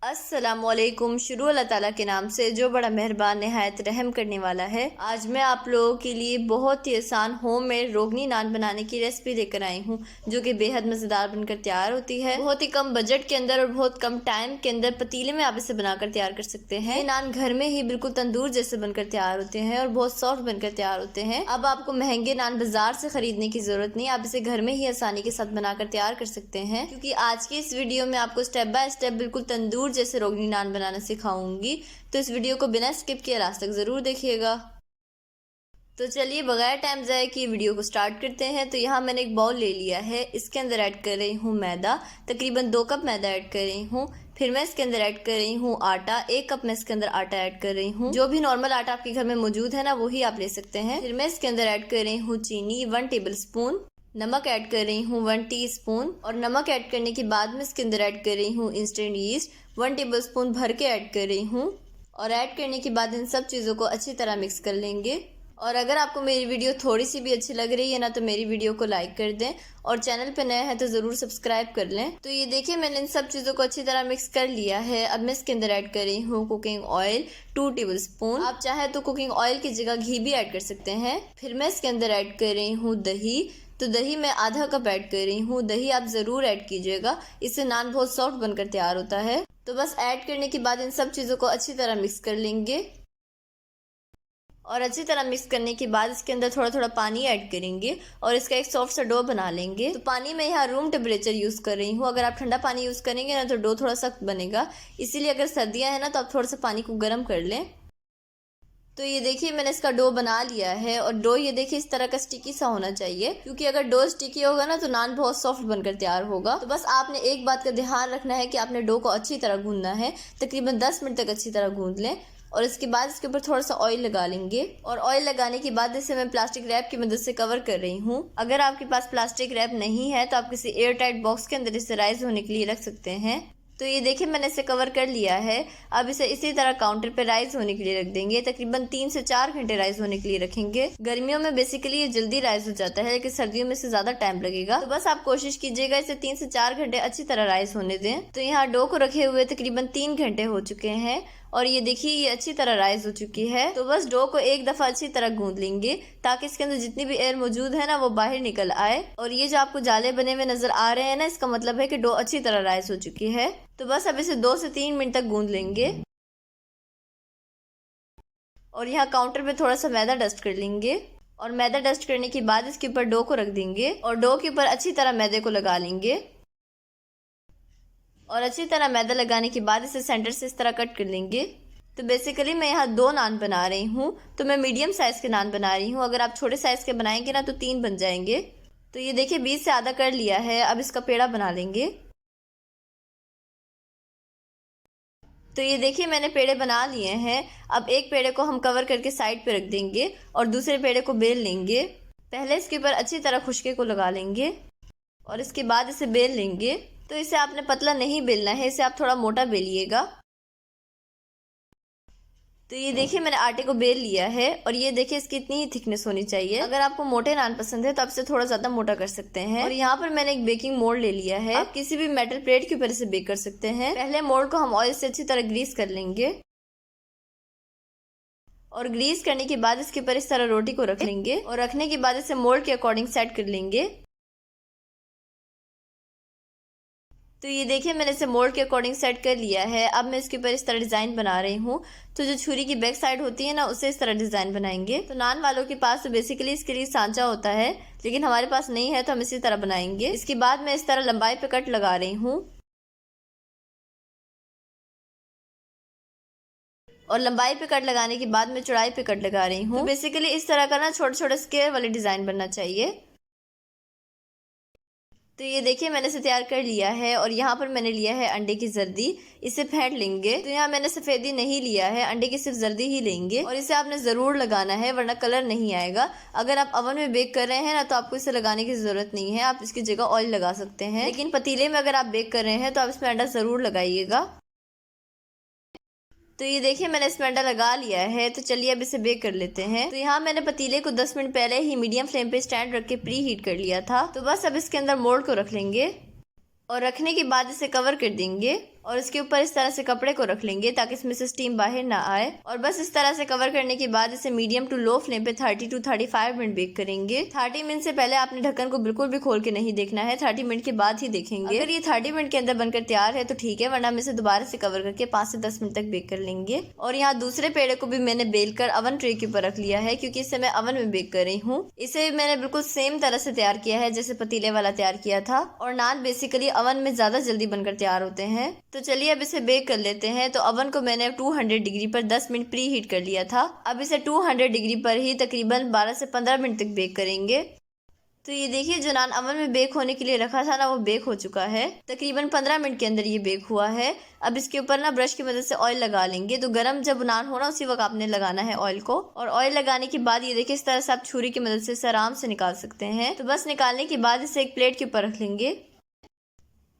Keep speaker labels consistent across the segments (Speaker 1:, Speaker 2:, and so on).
Speaker 1: अस्सलामुअलैकुम। शुरू अल्लाह ताला के नाम से जो बड़ा मेहरबान नहायत रहम करने वाला है। आज मैं आप लोगों के लिए बहुत ही आसान होममेड रोगनी नान बनाने की रेसिपी लेकर आई हूँ, जो कि बेहद मज़ेदार बनकर तैयार होती है। बहुत ही कम बजट के अंदर और बहुत कम टाइम के अंदर पतीले में आप इसे बनाकर तैयार कर सकते हैं। ये नान घर में ही बिल्कुल तंदूर जैसे बनकर तैयार होते हैं और बहुत सॉफ्ट बनकर तैयार होते हैं। अब आपको महंगे नान बाजार से खरीदने की जरूरत नहीं, आप इसे घर में ही आसानी के साथ बनाकर तैयार कर सकते हैं। क्योंकि आज की इस वीडियो में आपको स्टेप बाय स्टेप बिल्कुल तंदूर जैसे रोगनी नान बनाना सिखाऊंगी, तो इस वीडियो को बिना स्किप किए लास्ट तक जरूर देखिएगा। तो चलिए बगैर टाइम ज़ाया किए वीडियो को स्टार्ट करते हैं। तो यहाँ मैंने एक बाउल ले लिया है, इसके अंदर ऐड कर रही हूँ मैदा, तकरीबन 2 कप मैदा ऐड कर रही हूँ। फिर मैं इसके अंदर ऐड कर रही हूँ आटा, 1 कप मैं इसके अंदर आटा ऐड कर रही हूँ। जो भी नॉर्मल आटा आपके घर में मौजूद है ना, वही आप ले सकते हैं। फिर मैं इसके अंदर ऐड कर रही हूँ चीनी 1 टेबल स्पून, नमक ऐड कर रही हूँ 1 टीस्पून, और नमक ऐड करने के बाद में इसके अंदर ऐड कर रही हूँ इंस्टेंट यीस्ट 1 टेबल स्पून भर के ऐड कर रही हूँ। और ऐड करने के बाद इन सब चीज़ों को अच्छी तरह मिक्स कर लेंगे। और अगर आपको मेरी वीडियो थोड़ी सी भी अच्छी लग रही है ना, तो मेरी वीडियो को लाइक कर दें, और चैनल पे नया है तो ज़रूर सब्सक्राइब कर लें। तो ये देखिए मैंने इन सब चीज़ों को अच्छी तरह मिक्स कर लिया है। अब मैं इसके अंदर ऐड कर रही हूँ कुकिंग ऑयल 2 टेबल स्पून। आप चाहे तो कुकिंग ऑयल की जगह घी भी ऐड कर सकते हैं। फिर मैं इसके अंदर ऐड कर रही हूँ दही, तो दही मैं आधा कप ऐड कर रही हूँ। दही आप ज़रूर ऐड कीजिएगा, इससे नान बहुत सॉफ्ट बनकर तैयार होता है। तो बस ऐड करने के बाद इन सब चीज़ों को अच्छी तरह मिक्स कर लेंगे। और अच्छी तरह मिक्स करने के बाद इसके अंदर थोड़ा थोड़ा पानी ऐड करेंगे और इसका एक सॉफ्ट सा डो बना लेंगे। तो पानी मैं यहाँ रूम टेम्परेचर यूज़ कर रही हूँ। अगर आप ठंडा पानी यूज़ करेंगे ना, तो डो थोड़ा सख्त बनेगा, इसीलिए अगर सर्दियाँ हैं ना, तो आप थोड़ा सा पानी को गर्म कर लें। तो ये देखिए मैंने इसका डो बना लिया है, और डो ये देखिए इस तरह का स्टिकी सा होना चाहिए, क्योंकि अगर डो स्टिकी होगा ना, तो नान बहुत सॉफ्ट बनकर तैयार होगा। तो बस आपने एक बात का ध्यान रखना है कि आपने डो को अच्छी तरह गूंदना है, तकरीबन 10 मिनट तक अच्छी तरह गूंद लें। और इसके बाद इसके ऊपर थोड़ा सा ऑयल लगा लेंगे, और ऑयल लगाने के बाद इसे मैं प्लास्टिक रैप की मदद से कवर कर रही हूँ। अगर आपके पास प्लास्टिक रैप नहीं है तो आप किसी एयर टाइट बॉक्स के अंदर इसे राइज होने के लिए रख सकते हैं। तो ये देखिए मैंने इसे कवर कर लिया है। अब इसे इसी तरह काउंटर पे राइज होने के लिए रख देंगे, तकरीबन 3 से 4 घंटे राइज होने के लिए रखेंगे। गर्मियों में बेसिकली ये जल्दी राइज हो जाता है, लेकिन सर्दियों में इसे ज्यादा टाइम लगेगा। तो बस आप कोशिश कीजिएगा इसे 3 से 4 घंटे अच्छी तरह राइज होने दें। तो यहाँ डो को रखे हुए तकरीबन 3 घंटे हो चुके हैं, और ये देखिए ये अच्छी तरह राइज हो चुकी है। तो बस डो को एक दफा अच्छी तरह गूंद लेंगे, ताकि इसके अंदर जितनी भी एयर मौजूद है ना, वो बाहर निकल आए। और ये जो आपको जाले बने हुए नजर आ रहे हैं ना, इसका मतलब है कि डो अच्छी तरह राइज हो चुकी है। तो बस अब इसे 2 से 3 मिनट तक गूंद लेंगे। और यहाँ काउंटर पे थोड़ा सा मैदा डस्ट कर लेंगे, और मैदा डस्ट करने के बाद इसके ऊपर डो को रख देंगे, और डो के ऊपर अच्छी तरह मैदे को लगा लेंगे। और अच्छी तरह मैदा लगाने के बाद इसे सेंटर से इस तरह कट कर लेंगे। तो बेसिकली मैं यहाँ 2 नान बना रही हूँ, तो मैं मीडियम साइज़ के नान बना रही हूँ। अगर आप छोटे साइज़ के बनाएंगे ना, तो 3 बन जाएंगे। तो ये देखिए 20 से आधा कर लिया है। अब इसका पेड़ा बना लेंगे। तो ये देखिए मैंने पेड़े बना लिए हैं। अब एक पेड़े को हम कवर करके साइड पे रख देंगे, और दूसरे पेड़े को बेल लेंगे। पहले इसके ऊपर अच्छी तरह खुशके को लगा लेंगे, और इसके बाद इसे बेल लेंगे। तो इसे आपने पतला नहीं बेलना है, इसे आप थोड़ा मोटा बेलिएगा। तो ये देखिए मैंने आटे को बेल लिया है, और ये देखिए इसकी इतनी ही थिकनेस होनी चाहिए। अगर आपको मोटे नान पसंद है तो आप इसे थोड़ा ज्यादा मोटा कर सकते हैं। और यहाँ पर मैंने एक बेकिंग मोल्ड ले लिया है, आप किसी भी मेटल प्लेट के ऊपर इसे बेक कर सकते हैं। पहले मोल्ड को हम ऑयल से अच्छी तरह ग्रीस कर लेंगे, और ग्रीस करने के बाद इसके ऊपर इस तरह रोटी को रख लेंगे, और रखने के बाद इसे मोल्ड के अकॉर्डिंग सेट कर लेंगे। तो ये देखिए मैंने इसे मोल्ड के अकॉर्डिंग सेट कर लिया है। अब मैं इसके ऊपर इस तरह डिज़ाइन बना रही हूँ। तो जो छुरी की बैक साइड होती है ना, उससे इस तरह डिज़ाइन बनाएंगे। तो नान वालों के पास तो बेसिकली इसके लिए सांचा होता है, लेकिन हमारे पास नहीं है, तो हम इसी तरह बनाएंगे। इसके बाद मैं इस तरह लंबाई पे कट लगा रही हूँ, और लंबाई पे कट लगाने के बाद मैं चौड़ाई पे कट लगा रही हूँ। तो बेसिकली इस तरह का ना छोटे छोटे स्क्वायर वाले डिज़ाइन बनना चाहिए। तो ये देखिए मैंने इसे तैयार कर लिया है, और यहाँ पर मैंने लिया है अंडे की जर्दी, इसे फेंट लेंगे। तो यहाँ मैंने सफ़ेदी नहीं लिया है, अंडे की सिर्फ जर्दी ही लेंगे, और इसे आपने ज़रूर लगाना है, वरना कलर नहीं आएगा। अगर आप अवन में बेक कर रहे हैं ना, तो आपको इसे लगाने की ज़रूरत नहीं है, आप इसकी जगह ऑयल लगा सकते हैं। लेकिन पतीले में अगर आप बेक कर रहे हैं तो आप इसमें अंडा ज़रूर लगाइएगा। तो ये देखिए मैंने इसमें अंडा लगा लिया है। तो चलिए अब इसे बेक कर लेते हैं। तो यहाँ मैंने पतीले को 10 मिनट पहले ही मीडियम फ्लेम पे स्टैंड रख के प्री हीट कर लिया था। तो बस अब इसके अंदर मोल्ड को रख लेंगे, और रखने के बाद इसे कवर कर देंगे, और उसके ऊपर इस तरह से कपड़े को रख लेंगे ताकि इसमें से स्टीम बाहर ना आए। और बस इस तरह से कवर करने के बाद इसे मीडियम टू लो फ्लेम पे 30 to 35 मिनट बेक करेंगे। 30 मिनट से पहले आपने ढक्कन को बिल्कुल भी खोल के नहीं देखना है, 30 मिनट के बाद ही देखेंगे। अगर ये 30 मिनट के अंदर बनकर तैयार है तो ठीक है, वरना हम इसे दोबारा से कवर करके 5 से 10 मिनट तक बेक कर लेंगे। और यहाँ दूसरे पेड़े को भी मैंने बेल कर अवन ट्रे के ऊपर रख लिया है, क्योंकि इसे मैं अवन में बेक कर रही हूँ। इसे मैंने बिल्कुल सेम तरह से तैयार किया है जैसे पतीले वाला तैयार किया था। और नान बेसिकली अवन में ज्यादा जल्दी बनकर तैयार होते हैं। तो चलिए अब इसे बेक कर लेते हैं। तो अवन को मैंने 200 डिग्री पर 10 मिनट प्री हीट कर लिया था। अब इसे 200 डिग्री पर ही तकरीबन 12 से 15 मिनट तक बेक करेंगे। तो ये देखिए, जो नान अवन में बेक होने के लिए रखा था ना, वो बेक हो चुका है। तकरीबन 15 मिनट के अंदर ये बेक हुआ है। अब इसके ऊपर ना ब्रश की मदद से ऑयल लगा लेंगे। तो गरम जब नान हो ना, उसी वक्त आपने लगाना है ऑयल को। और ऑयल लगाने के बाद ये देखिए, इस तरह से आप छुरी की मदद से इसे आराम से निकाल सकते हैं। तो बस निकालने के बाद इसे एक प्लेट के ऊपर रख लेंगे।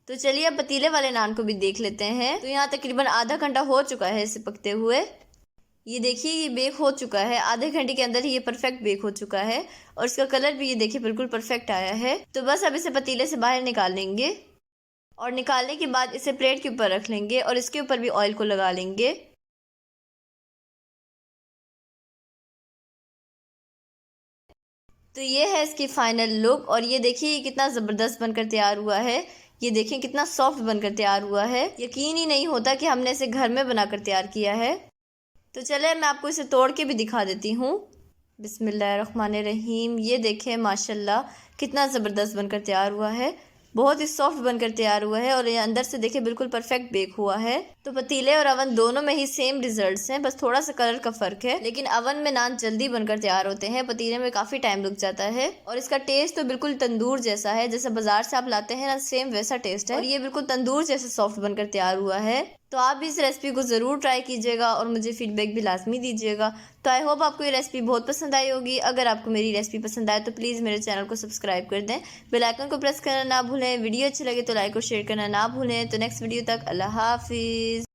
Speaker 1: तो चलिए अब पतीले वाले नान को भी देख लेते हैं। तो यहाँ तकरीबन आधा घंटा हो चुका है इसे पकते हुए। ये देखिए, ये बेक हो चुका है। आधे घंटे के अंदर ही ये परफेक्ट बेक हो चुका है। और इसका कलर भी ये देखिए बिल्कुल परफेक्ट आया है। तो बस अब इसे पतीले से बाहर निकाल लेंगे। और निकालने के बाद इसे प्लेट के ऊपर रख लेंगे और इसके ऊपर भी ऑयल को लगा लेंगे। तो ये है इसकी फाइनल लुक। और ये देखिए, ये कितना ज़बरदस्त बनकर तैयार हुआ है। ये देखिए कितना सॉफ्ट बनकर तैयार हुआ है। यकीन ही नहीं होता कि हमने इसे घर में बनाकर तैयार किया है। तो चले मैं आपको इसे तोड़ के भी दिखा देती हूँ। बिस्मिल्लाहिर्रहमानिर्रहीम। ये देखें माशाल्लाह कितना ज़बरदस्त बनकर तैयार हुआ है। बहुत ही सॉफ्ट बनकर तैयार हुआ है। और ये अंदर से देखे बिल्कुल परफेक्ट बेक हुआ है। तो पतीले और अवन दोनों में ही सेम रिजल्ट्स हैं, बस थोड़ा सा कलर का फ़र्क है। लेकिन अवन में नान जल्दी बनकर तैयार होते हैं, पतीले में काफ़ी टाइम लग जाता है। और इसका टेस्ट तो बिल्कुल तंदूर जैसा है, जैसे बाजार से आप लाते हैं ना, सेम वैसा टेस्ट है। और ये बिल्कुल तंदूर जैसे सॉफ्ट बनकर तैयार हुआ है। तो आप भी इस रेसिपी को ज़रूर ट्राई कीजिएगा और मुझे फीडबैक भी लाजमी दीजिएगा। तो आई होप आपको ये रेसिपी बहुत पसंद आई होगी। अगर आपको मेरी रेसिपी पसंद आए तो प्लीज़ मेरे चैनल को सब्सक्राइब कर दें, बेल आइकन को प्रेस करना ना भूलें। वीडियो अच्छी लगे तो लाइक और शेयर करना ना भूलें। तो नेक्स्ट वीडियो तक अल्लाह हाफिज़।